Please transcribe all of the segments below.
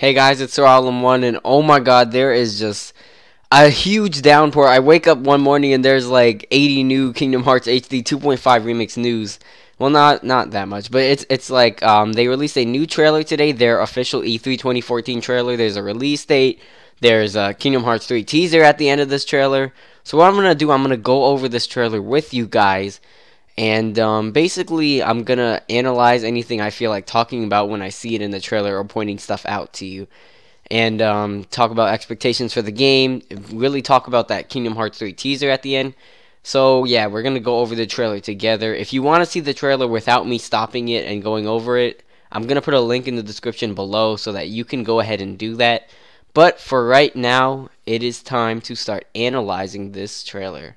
Hey guys, it's Sir1, and oh my god, there is just a huge downpour. I wake up one morning and there's like 80 new Kingdom Hearts HD 2.5 Remix news. Well, not that much, but it's like they released a new trailer today, their official E3 2014 trailer. There's a release date. There's a Kingdom Hearts 3 teaser at the end of this trailer. So what I'm gonna do, I'm gonna go over this trailer with you guys. And basically, I'm going to analyze anything I feel like talking about when I see it in the trailer or pointing stuff out to you. And talk about expectations for the game. Really talk about that Kingdom Hearts 3 teaser at the end. So, yeah, we're going to go over the trailer together. If you want to see the trailer without me stopping it and going over it, I'm going to put a link in the description below so that you can go ahead and do that. But for right now, it is time to start analyzing this trailer.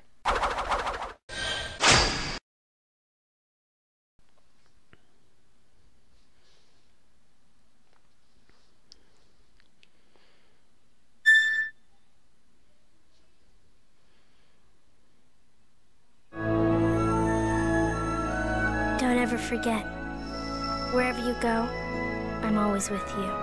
Don't ever forget, wherever you go, I'm always with you.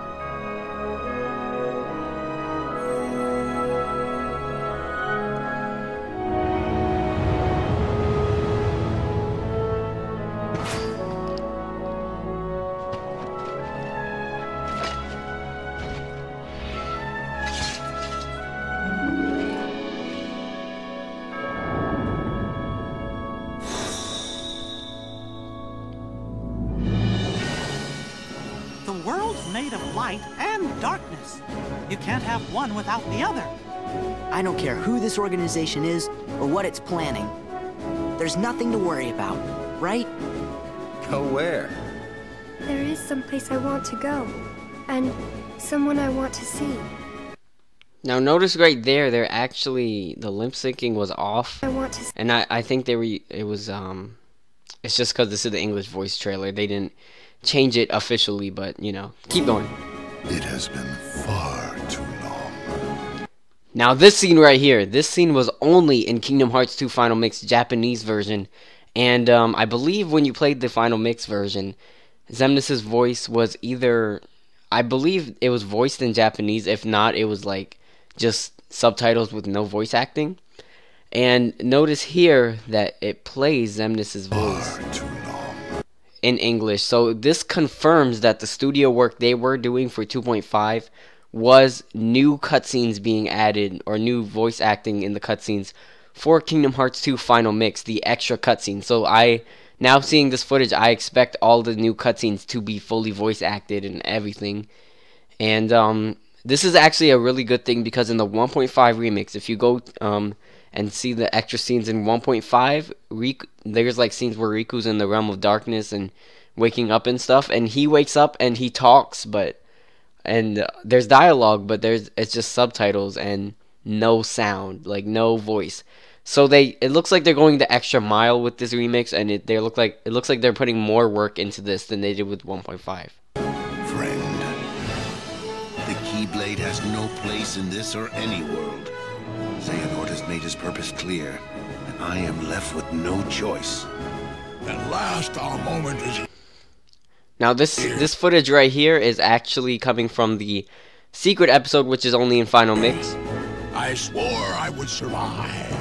The world's made of light and darkness. You can't have one without the other. I don't care who this organization is or what it's planning. There's nothing to worry about, right? Go where? There is someplace I want to go, and someone I want to see. Now notice right there, they're actually, the lip syncing was off. I want to see. And I think it was, it's just because this is the English voice trailer. They didn't change it officially, but, you know, keep going. It has been far too long. Now this scene right here, this scene was only in Kingdom Hearts 2 Final Mix Japanese version. And I believe when you played the Final Mix version, Xemnas' voice was either, I believe it was voiced in Japanese. If not, it was like just subtitles with no voice acting. And notice here that it plays Xemnas' voice in English. So this confirms that the studio work they were doing for 2.5 was new cutscenes being added, or new voice acting in the cutscenes for Kingdom Hearts 2 Final Mix, the extra cutscenes. So now seeing this footage, I expect all the new cutscenes to be fully voice acted and everything. And this is actually a really good thing, because in the 1.5 remix, if you go and see the extra scenes in 1.5, there's like scenes where Riku's in the realm of darkness and waking up and stuff, and he wakes up and he talks, and there's dialogue, but it's just subtitles and no sound, like no voice. So it looks like they're going the extra mile with this remix, and it looks like they're putting more work into this than they did with 1.5. Friend, the Keyblade has no place in this or any world. Xehanort has made his purpose clear, and I am left with no choice. At last our moment is... Now this footage right here is actually coming from the secret episode, which is only in Final Mix. I swore I would survive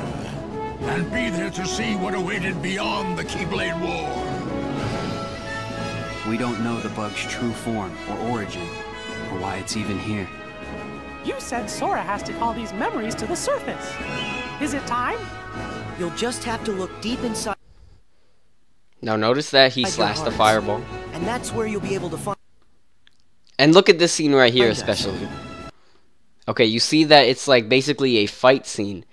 and be there to see what awaited beyond the Keyblade War. We don't know the bug's true form or origin, or why it's even here. You said Sora has to call these memories to the surface. Is it time? You'll just have to look deep inside. Now notice that he slashed the fireball. And that's where you'll be able to find... And look at this scene right here especially. Okay, you see that it's like basically a fight scene.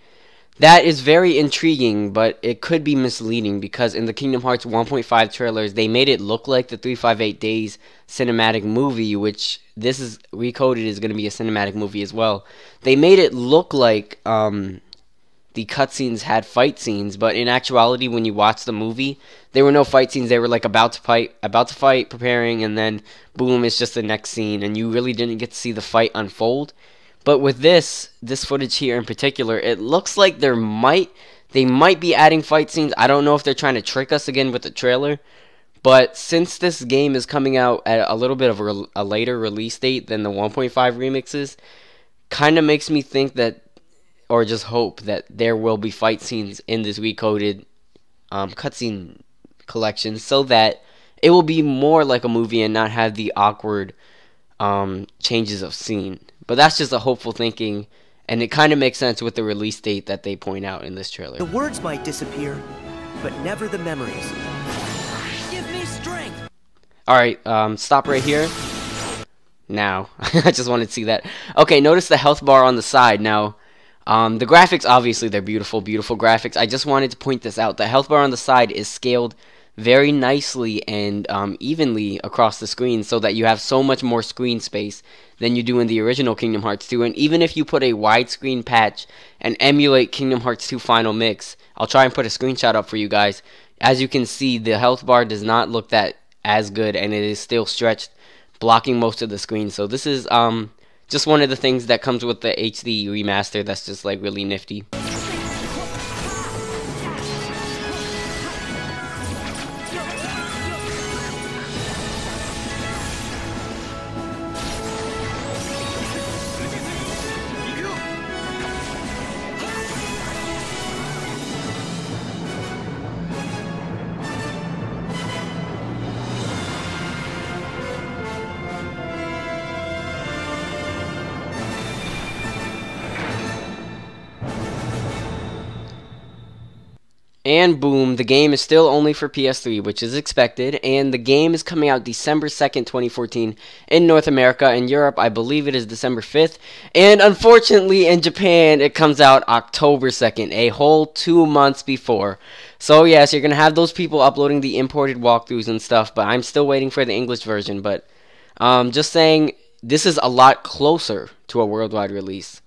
That is very intriguing, but it could be misleading, because in the Kingdom Hearts 1.5 trailers, they made it look like the 358 Days cinematic movie, which this is recoded is going to be a cinematic movie as well. They made it look like the cutscenes had fight scenes, but in actuality, when you watch the movie, there were no fight scenes. They were like about to fight, preparing, and then boom, it's just the next scene, and you really didn't get to see the fight unfold. But with this footage here in particular, it looks like they might be adding fight scenes. I don't know if they're trying to trick us again with the trailer, But since this game is coming out at a little bit of a later release date than the 1.5 remixes, kind of makes me think that, or just hope that there will be fight scenes in this recoded cutscene collection, so that it will be more like a movie and not have the awkward changes of scene. But that's just a hopeful thinking, and it kind of makes sense with the release date that they point out in this trailer. The words might disappear, but never the memories. Give me strength! Alright, stop right here. Now, I just wanted to see that. Okay, notice the health bar on the side. Now, the graphics, obviously, they're beautiful, beautiful graphics. I just wanted to point this out. The health bar on the side is scaled very nicely and evenly across the screen, so that you have so much more screen space than you do in the original Kingdom Hearts 2. And even if you put a widescreen patch and emulate Kingdom Hearts 2 Final Mix, I'll try and put a screenshot up for you guys. As you can see, the health bar does not look that as good, and it is still stretched, blocking most of the screen. So this is just one of the things that comes with the HD remaster that's just like really nifty. And boom, the game is still only for PS3, which is expected, and the game is coming out December 2nd, 2014 in North America. In Europe, I believe it is December 5th, and unfortunately in Japan, it comes out October 2nd, a whole 2 months before. So yes, you're going to have those people uploading the imported walkthroughs and stuff, but I'm still waiting for the English version. But just saying, this is a lot closer to a worldwide release.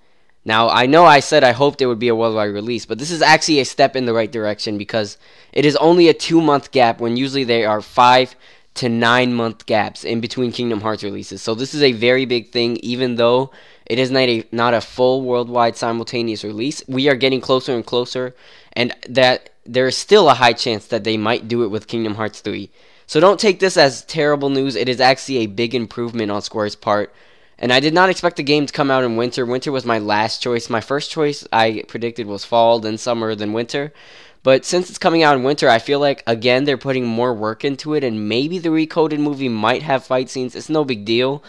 Now, I know I said I hoped it would be a worldwide release, but this is actually a step in the right direction, because it is only a 2-month gap when usually there are 5 to 9 month gaps in between Kingdom Hearts releases. So this is a very big thing, even though it is not a full worldwide simultaneous release. We are getting closer and closer, and that there is still a high chance that they might do it with Kingdom Hearts 3. So don't take this as terrible news. It is actually a big improvement on Square's part. And I did not expect the game to come out in winter. Winter was my last choice. My first choice I predicted was fall, then summer, then winter. But since it's coming out in winter, I feel like, again, they're putting more work into it. And maybe the recoded movie might have fight scenes. It's no big deal.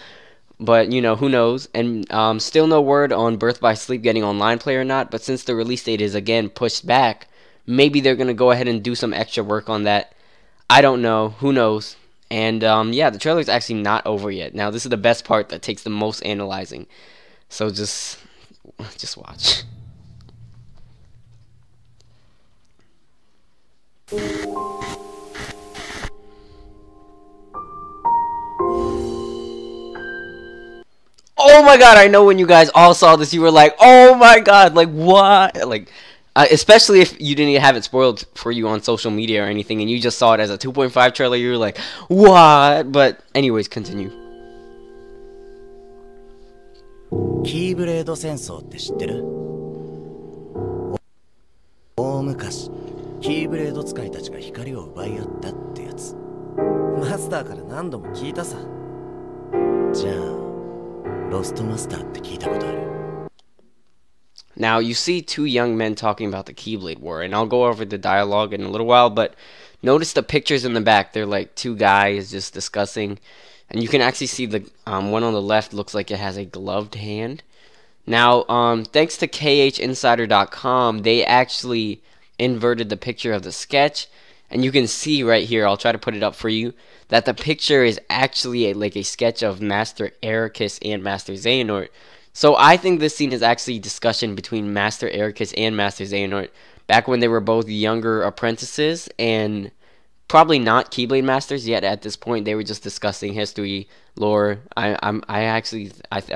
But, you know, who knows. And still no word on Birth by Sleep getting online play or not. But since the release date is, again, pushed back, maybe they're going to go ahead and do some extra work on that. I don't know. Who knows? And yeah, the trailer is actually not over yet. Now, this is the best part that takes the most analyzing. So just watch. Oh my god, I know when you guys all saw this, you were like, oh my god, like what? Like, especially if you didn't have it spoiled for you on social media or anything, and you just saw it as a 2.5 trailer, you were like, what? But anyways, continue. キーブレード戦争って知ってる？大昔、キーブレード使いたちが光を奪い合ったってやつ。マスターから何度も聞いたさ。じゃあ、ロストマスターって聞いたことある？ Now, you see two young men talking about the Keyblade War, and I'll go over the dialogue in a little while, but notice the pictures in the back. They're like two guys just discussing, and you can actually see the one on the left looks like it has a gloved hand. Now, thanks to KHinsider.com, they actually inverted the picture of the sketch, and you can see right here, I'll try to put it up for you, that the picture is actually like a sketch of Master Ericus and Master Xehanort. So I think this scene is actually a discussion between Master Ericus and Master Xehanort back when they were both younger apprentices and probably not Keyblade Masters yet at this point. They were just discussing history, lore. I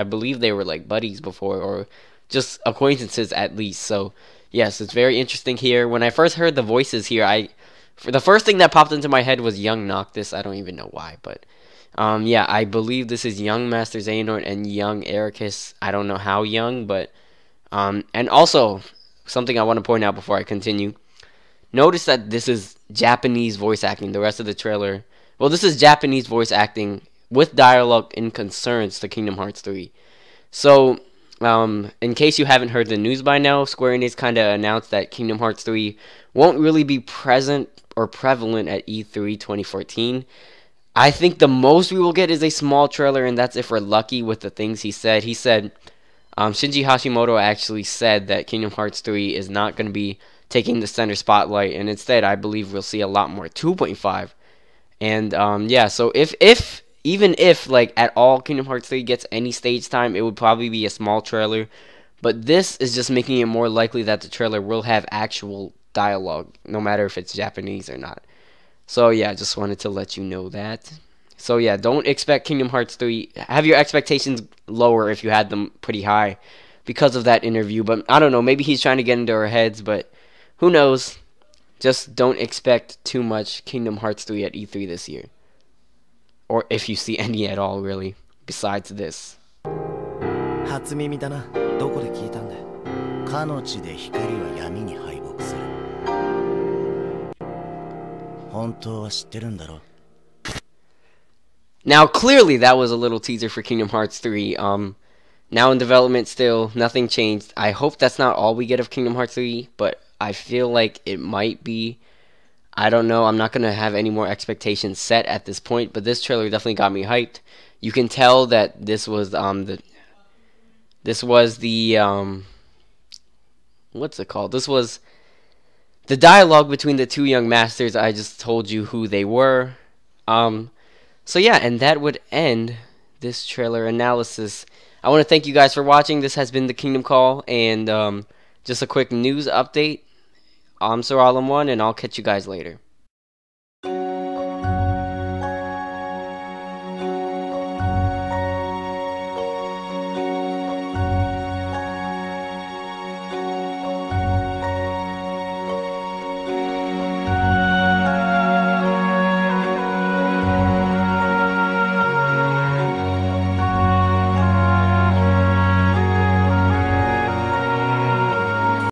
believe they were like buddies before, or just acquaintances at least. So yes, it's very interesting here. When I first heard the voices here, the first thing that popped into my head was young Noctis. I don't even know why, but yeah, I believe this is young Master Xehanort and young Ericus. I don't know how young, but and also something I want to point out before I continue. Notice that this is Japanese voice acting. The rest of the trailer Well, this is Japanese voice acting with dialogue and concerns to Kingdom Hearts 3. So, in case you haven't heard the news by now, Square Enix kind of announced that Kingdom Hearts 3 won't really be present or prevalent at E3 2014. I think the most we will get is a small trailer, and that's if we're lucky with the things he said. He said, Shinji Hashimoto actually said that Kingdom Hearts 3 is not going to be taking the center spotlight, and instead I believe we'll see a lot more 2.5. And yeah, so even if like at all Kingdom Hearts 3 gets any stage time, it would probably be a small trailer. But this is just making it more likely that the trailer will have actual dialogue, no matter if it's Japanese or not. So yeah, just wanted to let you know that. So yeah, don't expect Kingdom Hearts 3. Have your expectations lower if you had them pretty high because of that interview. But I don't know, maybe he's trying to get into our heads, but who knows? Just don't expect too much Kingdom Hearts 3 at E3 this year. Or if you see any at all, really, besides this. 初耳だな。どこで聞いたんだ。かの地で光は闇に敗北する。本当は知ってるんだろ。Now, clearly, that was a little teaser for Kingdom Hearts 3. Now in development still, nothing changed. I hope that's not all we get of Kingdom Hearts 3, but I feel like it might be. I don't know. I'm not going to have any more expectations set at this point, but this trailer definitely got me hyped. You can tell that this was the what's it called? This was the dialogue between the two young masters. I just told you who they were. So yeah, and that would end this trailer analysis. I want to thank you guys for watching. This has been the Kingdom Call, and just a quick news update. I'm Sir Alam1, and I'll catch you guys later.